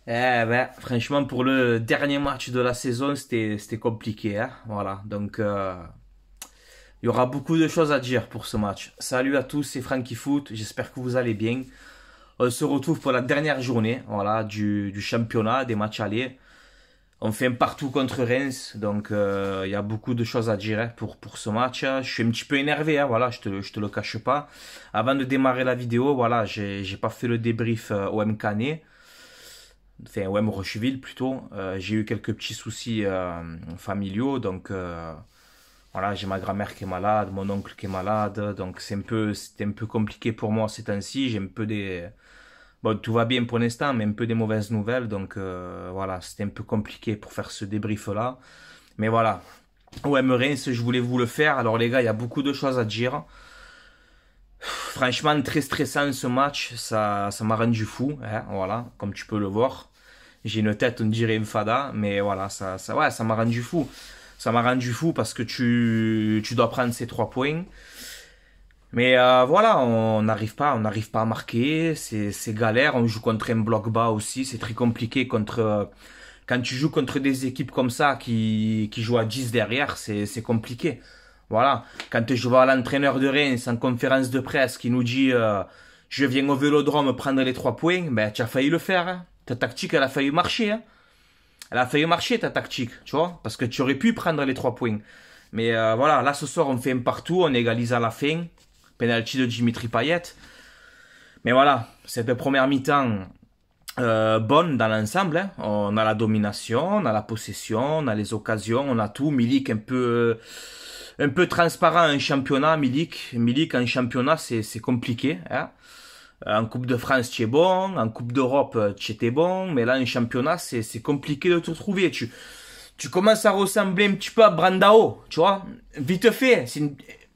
Franchement, pour le dernier match de la saison, c'était compliqué, hein. Voilà, donc il y aura beaucoup de choses à dire pour ce match. Salut à tous, c'est Frankie Foot. J'espère que vous allez bien. On se retrouve pour la dernière journée, voilà, du championnat, des matchs allés. On fait un partout contre Reims, donc il y a beaucoup de choses à dire, hein, pour ce match. Je suis un petit peu énervé, hein, voilà, je te le cache pas. Avant de démarrer la vidéo, voilà, j'ai pas fait le débrief OM Canet. Enfin, OM Rocheville plutôt. J'ai eu quelques petits soucis familiaux, donc voilà, j'ai ma grand-mère qui est malade, mon oncle qui est malade, donc c'était un peu compliqué pour moi ces temps-ci. J'ai un peu des, bon, tout va bien pour l'instant, mais un peu des mauvaises nouvelles, donc voilà, c'était un peu compliqué pour faire ce débrief-là. Mais voilà, OM Reims, je voulais vous le faire. Alors les gars, il y a beaucoup de choses à dire. Franchement, très stressant ce match, ça m'a rendu fou, hein, voilà, comme tu peux le voir. J'ai une tête, on dirait une fada, mais voilà, ouais, ça m'a rendu fou. Ça m'a rendu fou parce que tu dois prendre ces 3 points. Mais voilà, on n'arrive pas à marquer, c'est galère. On joue contre un bloc bas aussi, c'est très compliqué quand tu joues contre des équipes comme ça qui jouent à 10 derrière, c'est compliqué. Voilà, quand je vois l'entraîneur de Reims en conférence de presse qui nous dit je viens au Vélodrome prendre les 3 points, ben tu as failli le faire, hein. Ta tactique, elle a failli marcher, hein. Elle a failli marcher ta tactique, tu vois, parce que tu aurais pu prendre les 3 points. Mais voilà, là ce soir on fait un partout, on égalise à la fin. Penalty de Dimitri Payet. Mais voilà, cette première mi-temps bonne dans l'ensemble, hein. On a la domination, on a la possession, on a les occasions, on a tout. Milik un peu transparent en championnat. Milik en championnat c'est compliqué, hein. En Coupe de France, tu es bon. En Coupe d'Europe, tu étais bon. Mais là, en championnat, c'est compliqué de te trouver. Tu commences à ressembler un petit peu à Brandao, tu vois. Vite fait, c'est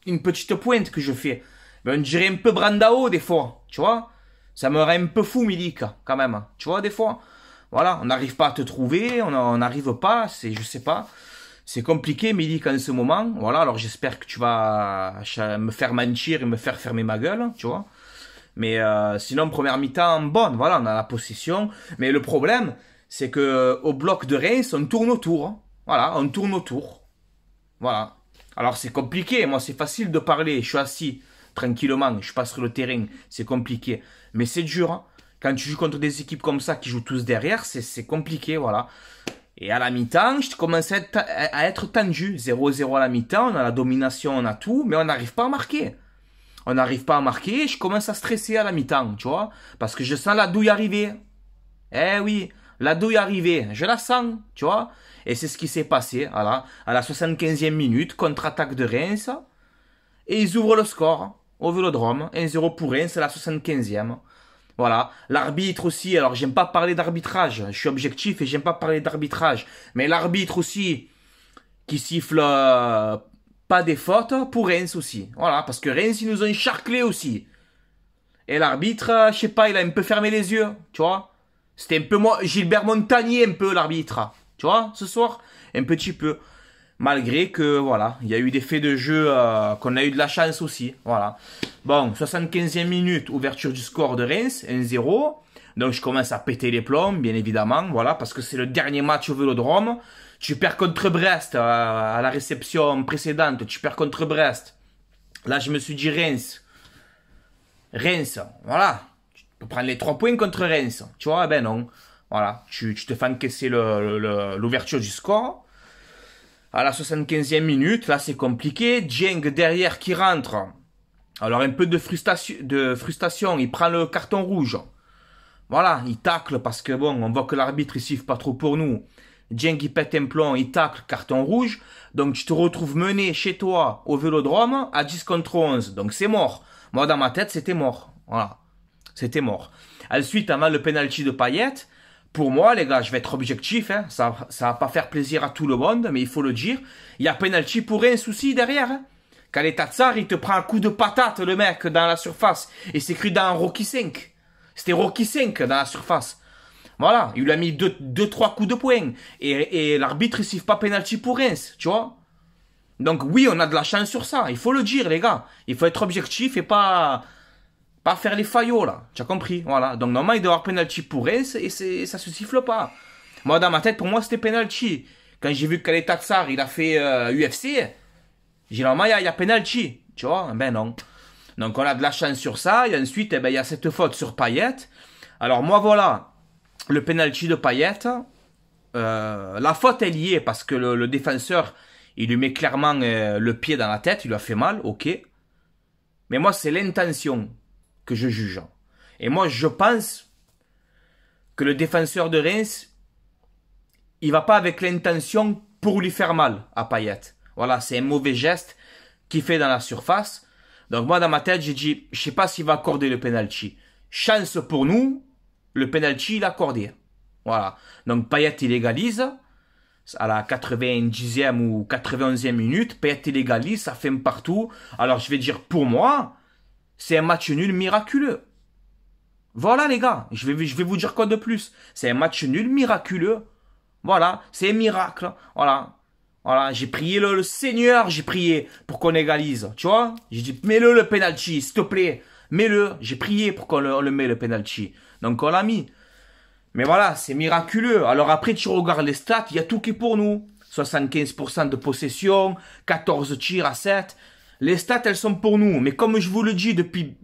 une petite pointe que je fais. Mais on dirait un peu Brandao des fois, tu vois. Ça me rend un peu fou, Milik, quand même. Tu vois, des fois. Voilà, on n'arrive pas à te trouver, on n'arrive pas, je sais pas. C'est compliqué, Milik, en ce moment. Voilà, alors j'espère que tu vas me faire mentir et me faire fermer ma gueule, tu vois. Mais sinon, première mi-temps, bonne, voilà, on a la possession. Mais le problème, c'est que au bloc de Reims, on tourne autour, hein. Voilà, on tourne autour. Voilà. Alors c'est compliqué, moi c'est facile de parler, je suis assis tranquillement, je passe sur le terrain, c'est compliqué. Mais c'est dur, hein. Quand tu joues contre des équipes comme ça qui jouent tous derrière, c'est compliqué, voilà. Et à la mi-temps, je commence à être tendu. 0-0 à la mi-temps, on a la domination, on a tout, mais on n'arrive pas à marquer. On n'arrive pas à marquer, je commence à stresser à la mi-temps, tu vois. Parce que je sens la douille arriver. Eh oui, la douille arriver, je la sens, tu vois. Et c'est ce qui s'est passé, voilà. À la 75e minute, contre-attaque de Reims. Et ils ouvrent le score au Vélodrome. 1-0 pour Reims à la 75e. Voilà. L'arbitre aussi, alors j'aime pas parler d'arbitrage. Je suis objectif et j'aime pas parler d'arbitrage. Mais l'arbitre aussi, qui siffle pas des fautes pour Reims aussi. Voilà, parce que Reims, ils nous ont charclé aussi. Et l'arbitre, je sais pas, il a un peu fermé les yeux, tu vois. C'était un peu moi, Gilbert Montagnier, un peu l'arbitre. Tu vois, ce soir, un petit peu. Malgré que, voilà, il y a eu des faits de jeu qu'on a eu de la chance aussi. Voilà. Bon, 75e minute, ouverture du score de Reims, 1-0. Donc je commence à péter les plombs, bien évidemment, voilà, parce que c'est le dernier match au Vélodrome. Tu perds contre Brest à la réception précédente, tu perds contre Brest. Là, je me suis dit Reims. Reims, voilà. Tu peux prendre les 3 points contre Reims. Tu vois, ben non. Voilà, tu te fais encaisser l'ouverture du score. À la 75e minute, là c'est compliqué. Dieng derrière qui rentre. Alors un peu de frustration, il prend le carton rouge. Voilà, il tacle parce que bon, on voit que l'arbitre il siffle pas trop pour nous. Dieng il pète un plomb, il tacle, carton rouge. Donc tu te retrouves mené chez toi au Vélodrome à 10 contre 11. Donc c'est mort. Moi dans ma tête c'était mort. Voilà, c'était mort. Ensuite, avant le penalty de Payet, pour moi les gars, je vais être objectif, hein. Ça va pas faire plaisir à tout le monde, mais il faut le dire. Il y a penalty pour un souci derrière, hein. Quand les Tatsar, il te prend un coup de patate le mec dans la surface. Et c'est cru dans Rocky 5. C'était Rocky 5 dans la surface. Voilà, il lui a mis 2-3 coups de poing. Et l'arbitre ne siffle pas penalty pour Reims, tu vois. Donc oui, on a de la chance sur ça. Il faut le dire, les gars. Il faut être objectif et pas Pas faire les faillots, là. Tu as compris? Voilà. Donc, normalement, il doit y avoir penalty pour Reims et ça se siffle pas. Moi, dans ma tête, pour moi, c'était penalty. Quand j'ai vu que Khaled Tatsar, il a fait UFC, j'ai dit, normalement, il y a penalty. Tu vois? Ben non. Donc, on a de la chance sur ça. Et ensuite, eh ben, il y a cette faute sur Payet. Alors, moi, voilà. Le penalty de Payet. La faute, elle y est parce que le défenseur, il lui met clairement le pied dans la tête. Il lui a fait mal. Ok. Mais moi, c'est l'intention que je juge. Et moi, je pense que le défenseur de Reims, il va pas avec l'intention pour lui faire mal à Payet. Voilà, c'est un mauvais geste qu'il fait dans la surface. Donc moi, dans ma tête, j'ai dit, je sais pas s'il va accorder le penalty. Chance pour nous, le penalty, il a accordé. Voilà. Donc Payet, il égalise. À la 90e ou 91e minute, Payet, il égalise, ça fait un partout. Alors je vais dire, pour moi, c'est un match nul miraculeux. Voilà les gars, je vais vous dire quoi de plus. C'est un match nul miraculeux. Voilà, c'est un miracle. Voilà. Voilà, j'ai prié le Seigneur, j'ai prié pour qu'on égalise. Tu vois? J'ai dit, mets-le le penalty, s'il te plaît. Mets-le. J'ai prié pour qu'on le met le penalty. Donc on l'a mis. Mais voilà, c'est miraculeux. Alors après, tu regardes les stats, il y a tout qui est pour nous. 75% de possession, 14 tirs à 7. Les stats, elles sont pour nous. Mais comme je vous le dis depuis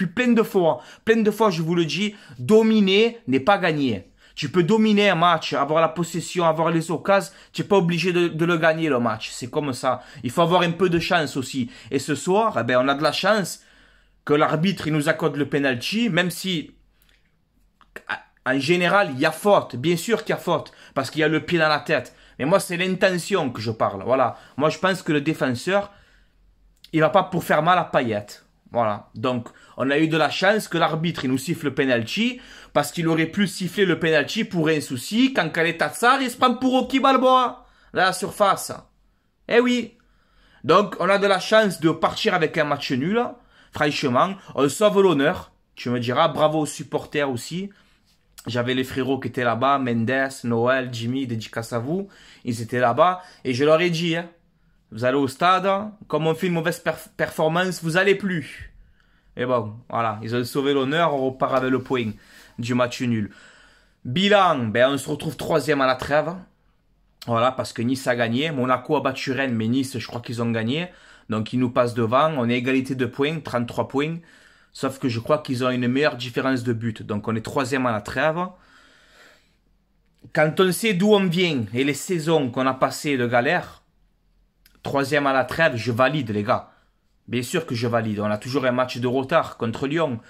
plein de fois, je vous le dis, dominer n'est pas gagner. Tu peux dominer un match, avoir la possession, avoir les occasions, tu n'es pas obligé de le gagner le match. C'est comme ça. Il faut avoir un peu de chance aussi. Et ce soir, eh ben, on a de la chance que l'arbitre il nous accorde le penalty, même si en général, il y a faute. Bien sûr qu'il y a faute, parce qu'il y a le pied dans la tête. Mais moi, c'est l'intention que je parle. Voilà. Moi, je pense que le défenseur, il va pas pour faire mal à Payet. Voilà. Donc, on a eu de la chance que l'arbitre, il nous siffle le penalty, parce qu'il aurait pu siffler le penalty pour un souci, quand Khaled Tatsar, il se prend pour Rocky Balboa, dans la surface. Eh oui. Donc, on a de la chance de partir avec un match nul. Franchement, on sauve l'honneur. Tu me diras, bravo aux supporters aussi. J'avais les frérots qui étaient là-bas, Mendes, Noël, Jimmy, dédicace à vous. Ils étaient là-bas. Et je leur ai dit, hein, vous allez au stade, comme on fait une mauvaise performance, vous allez plus. Et bon, voilà, ils ont sauvé l'honneur, on repart avec le point du match nul. Bilan, ben on se retrouve 3e à la trêve. Voilà, parce que Nice a gagné. Monaco a battu Rennes, mais Nice, je crois qu'ils ont gagné. Donc ils nous passent devant. On est égalité de points, 33 points. Sauf que je crois qu'ils ont une meilleure différence de but. Donc on est 3e à la trêve. Quand on sait d'où on vient et les saisons qu'on a passées de galère, 3e à la trêve, je valide les gars. Bien sûr que je valide. On a toujours un match de retard contre Lyon.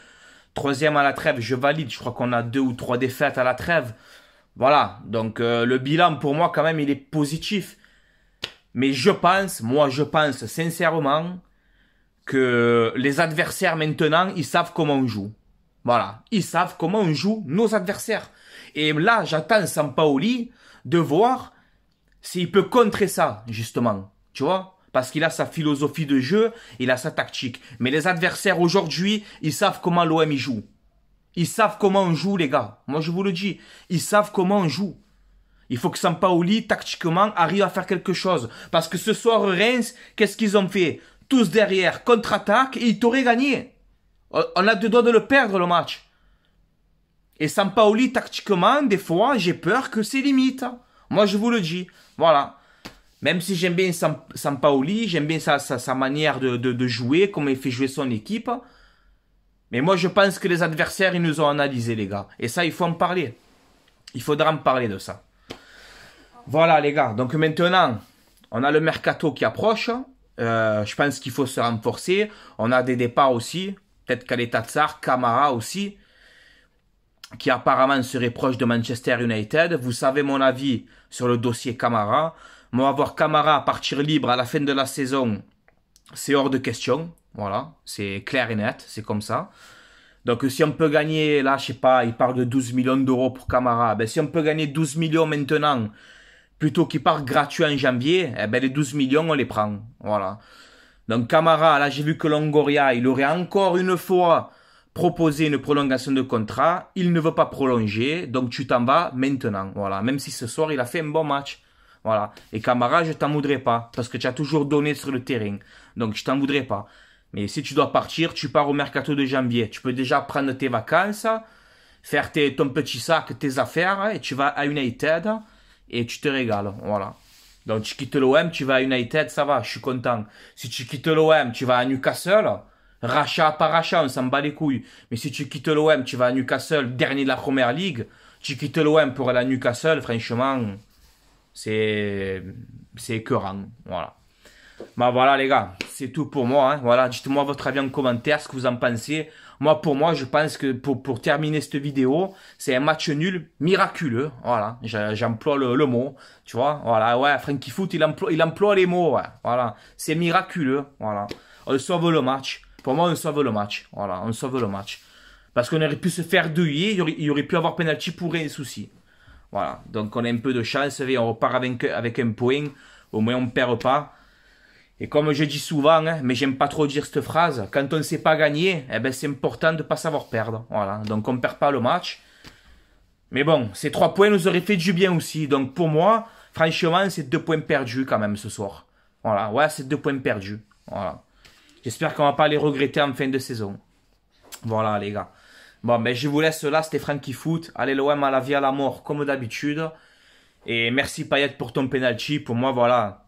3e à la trêve, je valide. Je crois qu'on a 2 ou 3 défaites à la trêve. Voilà. Donc le bilan pour moi quand même il est positif. Mais je pense sincèrement que les adversaires maintenant, ils savent comment on joue. Voilà. Ils savent comment on joue nos adversaires. Et là, j'attends Sampaoli de voir s'il peut contrer ça, justement. Tu vois? Parce qu'il a sa philosophie de jeu, il a sa tactique. Mais les adversaires aujourd'hui, ils savent comment l'OM y joue. Ils savent comment on joue, les gars. Moi, je vous le dis. Ils savent comment on joue. Il faut que Sampaoli, tactiquement, arrive à faire quelque chose. Parce que ce soir, Reims, qu'est-ce qu'ils ont fait? Tous derrière, contre-attaque, et ils t'auraient gagné. On a deux doigts de le perdre, le match. Et Sampaoli, tactiquement, des fois, j'ai peur que c'est limite. Moi, je vous le dis. Voilà. Même si j'aime bien Sampaoli, j'aime bien sa manière de jouer, comment il fait jouer son équipe. Mais moi, je pense que les adversaires, ils nous ont analysé, les gars. Et ça, il faut en parler. Il faudra en parler de ça. Voilà, les gars. Donc maintenant, on a le mercato qui approche. Je pense qu'il faut se renforcer. On a des départs aussi. Peut-être Khaled Tatsar, Camara aussi, qui apparemment serait proche de Manchester United. Vous savez mon avis sur le dossier Camara. Moi, avoir Camara à partir libre à la fin de la saison, c'est hors de question. Voilà, c'est clair et net, c'est comme ça. Donc si on peut gagner, là, je sais pas, il parle de 12 millions d'euros pour Camara. Ben, si on peut gagner 12 millions maintenant, plutôt qu'il part gratuit en janvier, eh ben, les 12 millions, on les prend. Voilà. Donc Camara, là, j'ai vu que Longoria, il aurait encore une fois proposé une prolongation de contrat. Il ne veut pas prolonger, donc tu t'en vas maintenant. Voilà, même si ce soir, il a fait un bon match. Voilà. Et Camara, je t'en voudrais pas, parce que tu as toujours donné sur le terrain. Donc, je t'en voudrais pas. Mais si tu dois partir, tu pars au mercato de janvier. Tu peux déjà prendre tes vacances, faire ton petit sac, tes affaires, et tu vas à United et tu te régales. Voilà. Donc tu quittes l'OM, tu vas à United, ça va, je suis content. Si tu quittes l'OM, tu vas à Newcastle, rachat par rachat, on s'en bat les couilles. Mais si tu quittes l'OM, tu vas à Newcastle, dernier de la Première Ligue, tu quittes l'OM pour aller à Newcastle, franchement, c'est écœurant. Voilà. Bah voilà les gars, c'est tout pour moi. Hein. Voilà, dites-moi votre avis en commentaire, ce que vous en pensez. Moi, pour moi, je pense que pour terminer cette vidéo, c'est un match nul miraculeux. Voilà, j'emploie le mot. Tu vois, voilà, ouais, Frankie Foot, il emploie les mots. Ouais. Voilà, c'est miraculeux. Voilà, on sauve le match. Pour moi, on sauve le match. Voilà, on sauve le match. Parce qu'on aurait pu se faire douiller, il y aurait pu avoir penalty pour rien souci. Voilà, donc on a un peu de chance et on repart avec un point. Au moins, on ne perd pas. Et comme je dis souvent, hein, mais j'aime pas trop dire cette phrase, quand on ne sait pas gagner, eh ben c'est important de ne pas savoir perdre. Voilà, donc on ne perd pas le match. Mais bon, ces 3 points nous auraient fait du bien aussi. Donc pour moi, franchement, c'est 2 points perdus quand même ce soir. Voilà, ouais, c'est 2 points perdus. Voilà. J'espère qu'on va pas les regretter en fin de saison. Voilà les gars. Bon, ben je vous laisse là, c'était Frankie Foot. Allez l'OM à la vie à la mort, comme d'habitude. Et merci Payet pour ton penalty. Pour moi, voilà.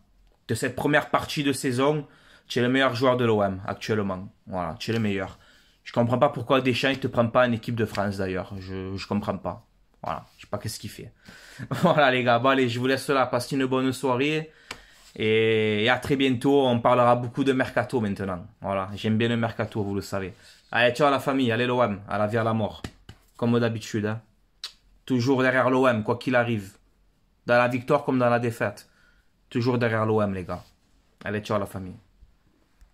De cette première partie de saison, tu es le meilleur joueur de l'OM actuellement. Voilà, tu es le meilleur. Je comprends pas pourquoi Deschamps ne te prend pas en équipe de France d'ailleurs. Je comprends pas. Voilà, je sais pas qu'est-ce qu'il fait. Voilà les gars, bon allez, je vous laisse là. Passez une bonne soirée. Et à très bientôt. On parlera beaucoup de mercato maintenant. Voilà, j'aime bien le mercato, vous le savez. Allez, ciao la famille, allez l'OM, à la vie à la mort. Comme d'habitude. Hein. Toujours derrière l'OM, quoi qu'il arrive. Dans la victoire comme dans la défaite. Toujours derrière l'OM, les gars. Allez, ciao la famille.